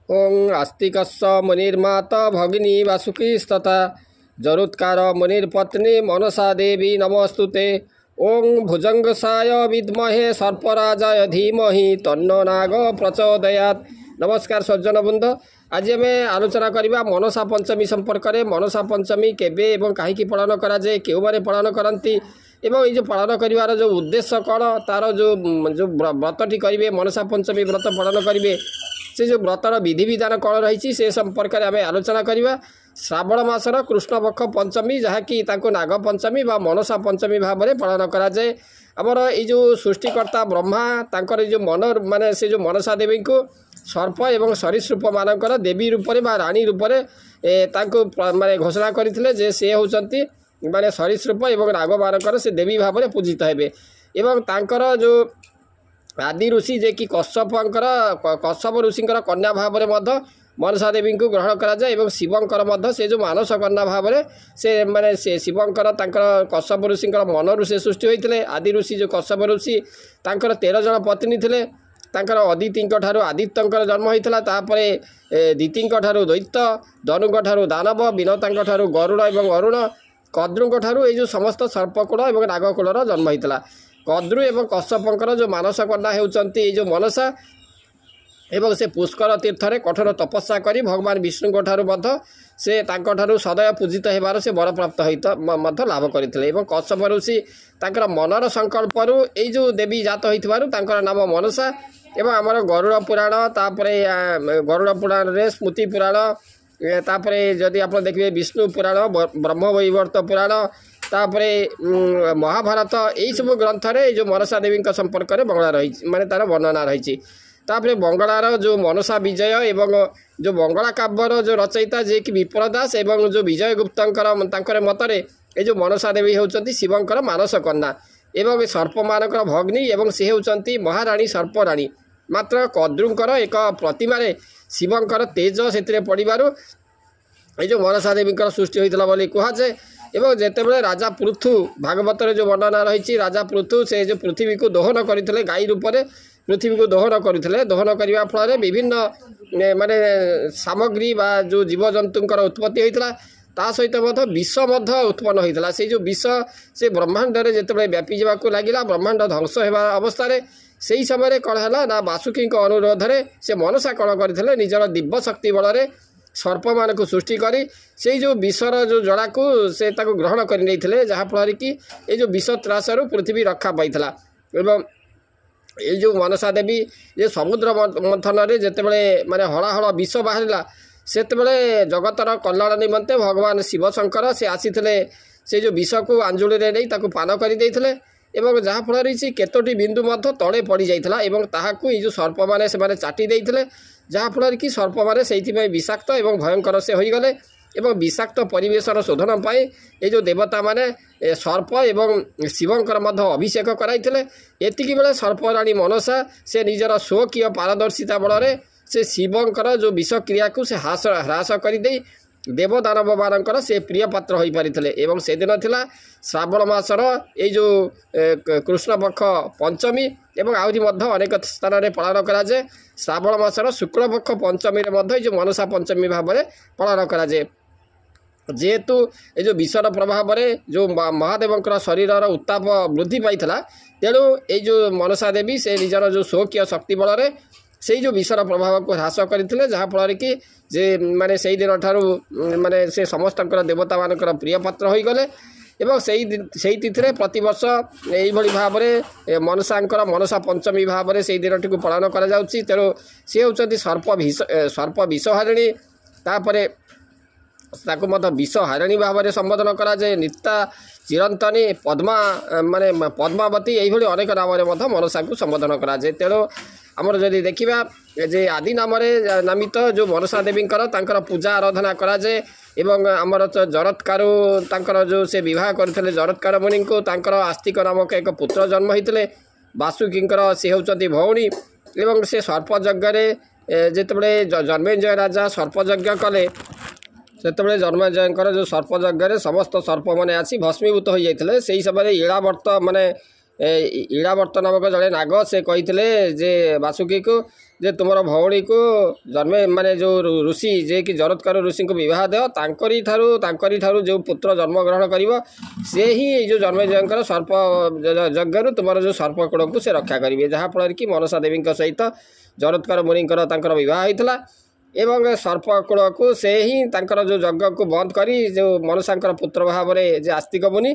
ओं आस्तिकस्य मुनिर्माता भगिनी वासुकीस्तथा जरुत्कार मुनिर्पत्नी मनसा देवी नमस्तुते। ओं भुजंगसाय विद्महे सर्पराजाय धीमहि तन्नो नाग प्रचोदयात्। नमस्कार सज्जन बृंद, आज आम आलोचना करवा मनसा पंचमी संपर्क में। मनसा पंचमी केबे एवं कहीं पालन कराए, क्यों मैंने पालन करती एवं ये पालन कर जो उद्देश्य कौन, तार जो जो व्रतटी करेंगे मनसा पंचमी व्रत पालन करेंगे, से जो व्रतर विधि विधान कौन रही से संपर्क में आम आलोचना करवा। श्रावण मासर कृष्णपक्ष पंचमी जहाँकि नाग पंचमी बा मनसा पंचमी भाव में पालन कराए। आमर ये सृष्टिकर्ता ब्रह्मा तांकर जो मन माने से जो मनसा देवी को सर्प एवं सरीसृप मानकर देवी रूपरे बा रानी रूपरे माने घोषणा करते से होचंती माने सरीसृप एवं नाग मानकर से देवी भाव में पूजित हेबे। एवं तांकर जो आदि ऋषि जे कि कश्यप ऋषिंकर कन्या भाव में मनसा देवी को ग्रहण कराए। एवं शिवंकर से जो मानस कन्या भाव में से माने से शिवंकर कश्यप ऋषिंकर मनरु से सृष्टि होते। आदि ऋषि जो कश्यप ऋषि तांकर 13 जन पत्नी थे। तांकर अदिति आदित्य जन्म होता, दिति दैत्य, धनु दानव, विनता गरुड़ एवं अरुण, कद्रु ये समस्त सर्पकूल और नागकूलर जन्म होता। कद्रु एवं कश्यपंकर जो मानस कन्या होती जो मनसा एवं से पुष्कर तीर्थ में कठोर तपस्या करी भगवान विष्णु से सदैव पूजित होबार से वर प्राप्त होता लाभ करते। कश्यप ऋषि तांकर मनर संकल्प ये जो देवी जात होता नाम मनसा। एवं आमर गरुड़ पुराण गरुड़ पुराण रे स्मृति पुराण तापरे जदि आप देखिए विष्णु पुराण ब्रह्मवैवर्त पुराण तापरे महाभारत यही सब ग्रंथ रे जो मनसा देवी संपर्क में बंगला रही माने तार वर्णना रही। तापरे बंगलार जो मनसा विजय एवं जो बंगला काव्यर जो रचयिता जे कि विप्रदास एवं जो विजय गुप्तर मतरे ये जो मनसा देवी होती शिवंकर मानस कन्या एवं सर्प मानकर भगिनी एवं सी होती महाराणी सर्पराणी। मात्र कद्रुंकर एक प्रतिमा शिवंकर तेज से पड़ू ये जो मनसा देवी सृष्टि होता बोली कहुए। एवं जितेबाला राजा पृथु भागवत जो वर्णना रही राजा पृथु से जो पृथ्वी को दोहन करते गाई रूप में पृथ्वी को दोहन करते। दोहन करने फल विभिन्न माने सामग्री बा जो जीवजंतुंकर उत्पत्ति होता ता सहित विष उत्पन्न होता। से जो विष से ब्रह्मांड में जितेबाला व्यापी जावाक लगिला ब्रह्मांड ध्वंस होगा अवस्था से ही समय कौन है ना वासुकी अनुरोध में से मनसा कौन करते निजर दिव्य शक्ति बल में सर्प मान को सृष्टि करी से जो विषर जो जड़ा को से ग्रहण कर जहाँफल कि ये जो विष त्रासरू पृथ्वी रक्षा पाई। एवं ये जो मनसा देवी ये समुद्र मंथन में जितेबाला माने हलाहल विष बाहर से जगतर कल्याण निमंते भगवान शिव शंकर से आसी से जो विष को आंजुली नहीं पान करते एवं जहाँफल से केतोटी बिंदु तले पड़ जाता एवं ताहाकू ये जो सर्प मैंने से चाटी देते जहाँफल कि सर्प मैंने से विषाक्त एवं भयंकर से होगले एवं विषाक्त परिवेशर शोधन पाई ये जो देवता माने सर्प एवं शिवंकर अभिषेक कराइले। एतिकी बेले सर्पराणी मनसा से निजर स्वकीय पारदर्शिता बल से शिवंकर जो विष क्रिया को से ह्रास कर देवदानव मानकर से प्रिय पात्र हो पारिथिले। एवं से दिन थिला श्रावण मासर ये जो कृष्ण पक्ष पंचमी एवं आहरी अनेक स्थान में पालन कराए। श्रावण मासर शुक्ल पक्ष पंचमी जो मनसा पंचमी भाव में पालन कराए। जेहेतु ये जो विषर प्रभाव में जो महादेव शरीर उत्ताप वृद्धि पाई तेणु ये जो मनसा देवी से निजर जो स्वकीय शक्ति बल में से जो विषर प्रभाव को ह्रास करते जहाँफल कि जे माने से दिन ठारू माने से समस्त देवता मानकर प्रिय पात्र हो गले। एवं से तिथि प्रतिवर्ष यही भाव में मनसा पंचमी भाव में से दिन टी पालन कर तेणु सी होती सर्प विषहारिणी तापर विष हारिणी भाव में संबोधन कराए। नित्या चिरंतनी पद्मा माने पद्मावती यही अनेक नाम मनसा को संबोधन कराए। तेणु आमर जदि देखा जे आदि नाम नामित जो मनसा देवी पूजा आराधना कराए। एवं आमर जरत्कारु तांकर जो से विवाह करते जरत्कार मुनि को तांकर आस्तिक नामक एक पुत्र जन्म होते वासुकींकर सी होती भौणी। एवं से सर्पयज्ञ जितेबाला जन्मेजय राजा सर्पयज्ञ कले से जन्मेजयकर जो सर्पयज्ञ समस्त सर्प मैंने आसी भस्मीभूत हो जाते से ही समय इलावर्त माने इलावर्त नामक जड़े नाग से कही जे वासुकी को जे तुम भौणी को जन्मे माने जो ऋषि जे कि जरत्कार ऋषि को बह देव तांकरी ठारू जो पुत्र जन्म ग्रहण कर से ही जो जन्मेजयर सर्प यज्ञ तुम जो सर्पकूड़ को से रक्षा करेंगे जहाँफल कि मनसा देवी सहित जरत्कार मुनिकर बह होता एवं सर्पकूड़ को से ही जो यज्ञ को बंद कर जो मनसा पुत्र भाव में जो आस्तिक मुनि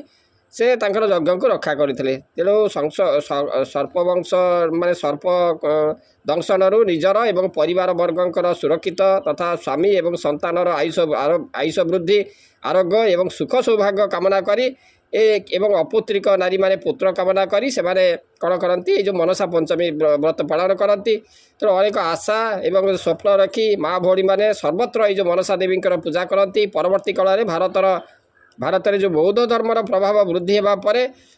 से तांकर यज्ञ को रक्षा करते तेणु सर्पवंश माने सर्प दंशन निजर एवं परिवार वर्गंकर सुरक्षित तथा स्वामी एवं संतानर आयुष वृद्धि आरोग्य एवं सुख सौभाग्य कामना करी एवं अपुत्रिक नारी माने पुत्र कामना करी से माने कौन करती जो मनसा पंचमी व्रत पालन करती तो अनेक आशा एवं स्वप्न रखी माँ भौणी मैंने सर्वत्र जो मनसा देवी पूजा करती परवर्ती काल में भारत में जो बौद्ध धर्मर प्रभाव वृद्धि होगा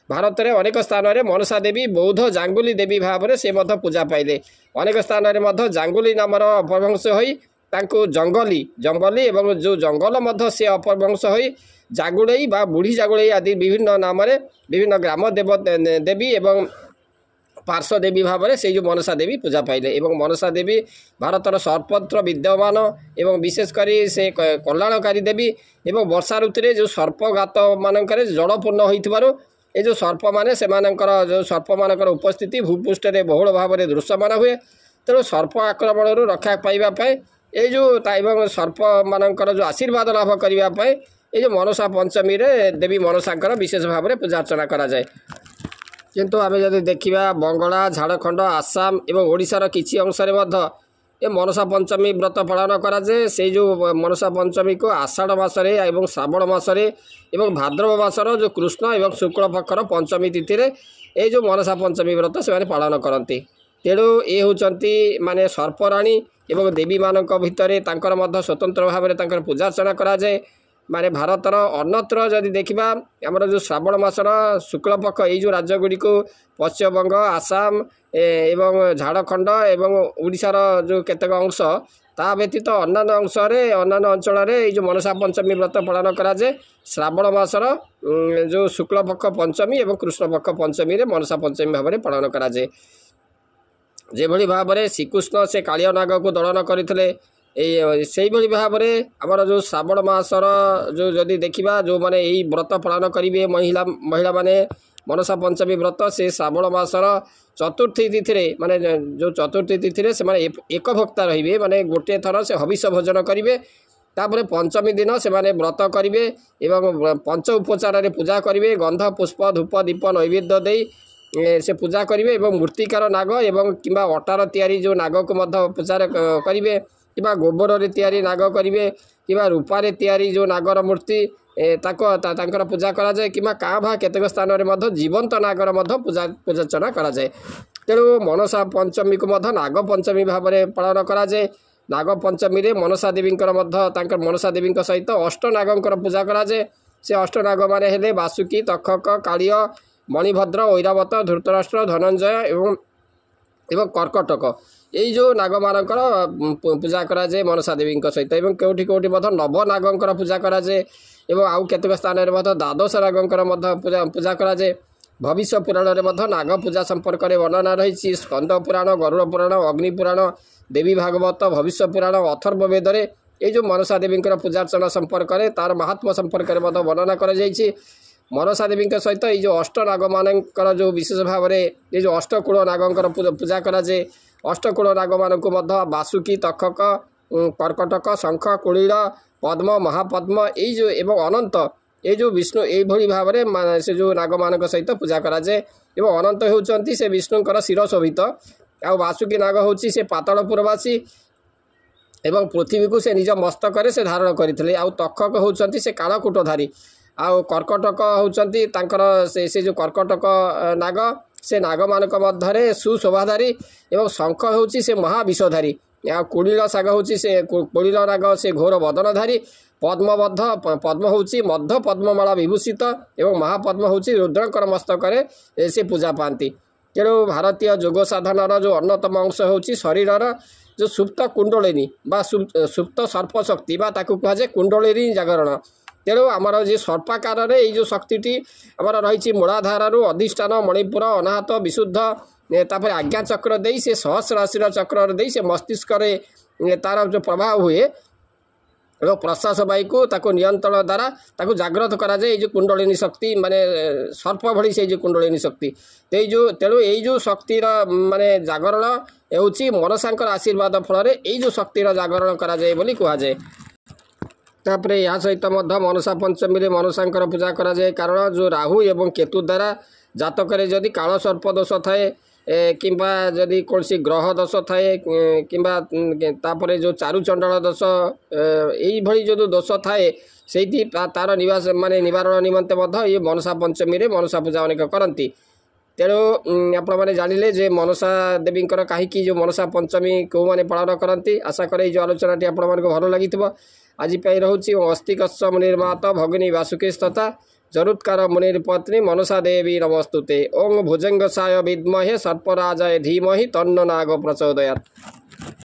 भारत में अनेक स्थान में मनसा देवी बौद्ध जांगुली देवी भाव में से पूजा पाइले अनेक स्थान में जांगुली नामर अपभ्रंश हो जंगली एवं जो जंगल से अपभ्रंश हो जागुड़ई बा बुढ़ी जागुड़ई आदि विभिन्न नाम विभिन्न ग्राम देवी एवं पार्श्व देवी भाव में से जो मनसा देवी पूजा पाइले एवं मनसा देवी भारतर सर्वत्र विद्यमान एवं विशेषकर से कल्याणकारी देवी एवं वर्षा ऋतु जो सर्पघात मानक जलपूर्ण हो जो सर्प माने जो सर्प मानकर उपस्थिति भूपृष्ठ में बहुल भाव में दृश्यमान हुए तेणु सर्प आक्रमण रक्षा पाइबापी ये जो सर्प मानकर जो आशीर्वाद लाभ करने ये जो मनसा पंचमी रे देवी मनसांकर विशेष भाव में पूजा अर्चना करा जाए किंतु आम जब देखा बंगला झारखंड आसाम एवं ओडिशार किछि अंश ये मनसा पंचमी व्रत पालन कराए से जो मनसा पंचमी को आषाढ़ मासरे एवं श्रावण मासरे एवं भाद्रव मासर जो कृष्ण एवं शुक्ल पक्षर पंचमी तिथि ये जो मनसा पंचमी व्रत से पालन करती तेणु ये होती माने सर्पराणी एवं देवी मानक भितर स्वतंत्र भाव में पूजा अर्चना कराए माने भारतर अन्यत्र जदि देखा आमर जो श्रावण मासर शुक्ल पक्ष ये जो राज्यगुड़ी को पश्चिमबंग आसाम एवं झारखंड एवं ओडिशार जो केतक अंश ता व्यतीत अन्य अंश अन्य अंचल जो मनसा पंचमी व्रत पालन कराए श्रावण मासर जो शुक्ल पक्ष पंचमी एवं कृष्ण पक्ष पंचमी रे मनसा पंचमी भाव में पालन कराए जेभली भाव में श्रीकृष्ण से कालिया नाग को दलन करते से भाव में आमर जो श्रावण मासर जो जदि देखा जो मैंने यही व्रत पालन करेंगे महिला माने मनसा पंचमी व्रत से श्रावण मासर चतुर्थी तिथि माने जो चतुर्थी तिथि से माने एक भक्ता रे माने गोटे थर से हविष भोजन करेंगे तापर पंचमी दिन से माने व्रत करेंगे एवं पंच उपचार पूजा करेंगे गंध पुष्प धूप दीप नैवेद्य दे से पूजा करेंगे एवं मूर्तिकार नाग एवं किंबा अटार तैयारी जो नाग को पूजा करेंगे कि गोबर रे तैयारी नाग करेंगे कि रूपारे तैयारी जो नागर मूर्ति ताकर पूजा कराए कि क्या केतक स्थान में जीवंत नागर पूजा अर्चना कराए तेणु मनसा पंचमी को नाग पंचमी भाव में पालन कराए नाग पंचमी रे मनसा देवी मनसा देवी सहित अष्ट नागंकर पूजा कराए से अष्ट नाग माने हेले वासुकी तक्षक कालिय मणिभद्र ऐरावत धृतराष्ट्र धनंजय एवं कर्कटक यही जो नाग मानकर पूजा कराए मनसा देवी सहित एवं कौटी कौटी नव नागंकर पूजा कराए एवं आउ केतक स्थान में द्वादश नागंकर पूजा कराए भविष्य पुराण में नाग पूजा संपर्क में वर्णना रही स्कंद पुराण गरुड़ पुराण अग्नि पुराण देवी भागवत भविष्य पुराण अथर्व वेद ये जो मनसा देवी पूजा अर्चना संपर्क में तार महात्मा संपर्क में वर्णना कर मनसा देवी सहित ये जो अष्ट नाग मानकर जो विशेष भाव में ये जो अष्टकूल नागंकर पूजा कराए अष्टकूल नाग मानक वासुकी तक्षक कर्कटक शंख कुड़ील पद्म महापद्म ये जो एवं अनंत ये जो विष्णु यही भाव में से जो नाग मानक सहित पूजा कराए एवं अनंत होती से विष्णुकर शिर शोभित आ वासुकी नाग होची से पातालपुरवासी एवं पृथ्वी को से निज मस्तक से धारण करते आउ तक्षक होती से कालकूटधारी आउ कर्कटक होती से जो कर्कटक नाग से नाग मानक मध्य सुशोभाधारी एवं शंख होची से महाविषधारी या कुड़ील साग होची से कुड़ील नाग से घोर बदनधारी पद्म होची मध्य पद्ममाला विभूषित एवं महापद्म होची रुद्रंकर मस्तक से पूजा पाती तेणु भारतीय जोग साधनार जो अन्यतम अंश होची शरीरर जो सुप्त कुंडलिनी बा सुप्त सर्पशक्ति बा ताकू कहुए कुंडलिनी जागरण तेणु आमर जी सर्पाकार जो शक्ति आमर रही मूलाधार अधिष्ठान मणिपुर अनाहत विशुद्ध तापर आज्ञा चक्र दे से सहस्र राशि चक्र दे से मस्तिष्क तार जो प्रभाव हुए और प्रश्वास वायु को ताको नियंत्रण द्वारा ताको जागृत करा जाए जो कुंडलिनी शक्ति माने सर्प भली से जो कुंडलिनी शक्ति जो तेणु यो शक्तिर माने जागरण होउची मनसांकर आशीर्वाद फल यो शक्तिर जागरण करा जाए बोली कहा जाए। तापर या सहित मनसा पंचमी मनसांकर पूजा करा जाए कारण जो राहु एवं केतु द्वारा जातक जदि काल सर्प दोष थाए किंबा जदि कौन सी ग्रह दोष थाए किंबा तापर जो चारुचंडाल दोष यही जो दोष थाए से तार निवास माने निवारण निमंते ये मनसा पंचमी मनसा पूजा अनेक करती। तेणु आपण मैंने जानिले जे मनसा देवी कहीं जो मनसा पंचमी कौ मैंने पालन करती। आशा करे जो आलोचना आपण मानक भल लगी आज रोचे अस्तिकस्स मुनिर्मात भगिनी वासुकी तथा जरुत्कार मुनिर्पत्नी मनसा देवी नमस्तुते। ओं भुजंगसाय विद्महे सर्पराजाय धीमहि तन्नो नाग प्रचोदयात्।